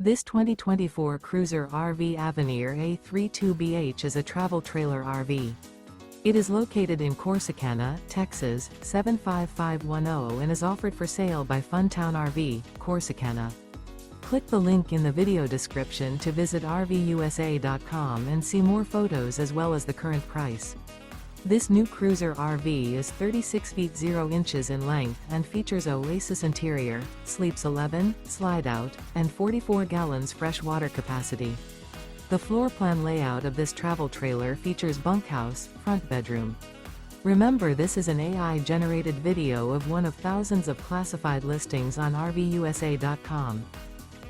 This 2024 Cruiser RV Avenir A-32BH is a travel trailer RV. It is located in Corsicana, Texas, 75510 and is offered for sale by Funtown RV, Corsicana. Click the link in the video description to visit RVUSA.com and see more photos as well as the current price. This new Cruiser RV is 36 feet 0 inches in length and features OASIS interior, sleeps 11, slide-out, and 44 gallons fresh water capacity. The floor plan layout of this travel trailer features bunkhouse, front bedroom. Remember, this is an AI-generated video of one of thousands of classified listings on RVUSA.com.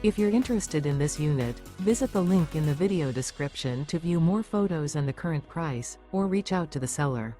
If you're interested in this unit, visit the link in the video description to view more photos and the current price, or reach out to the seller.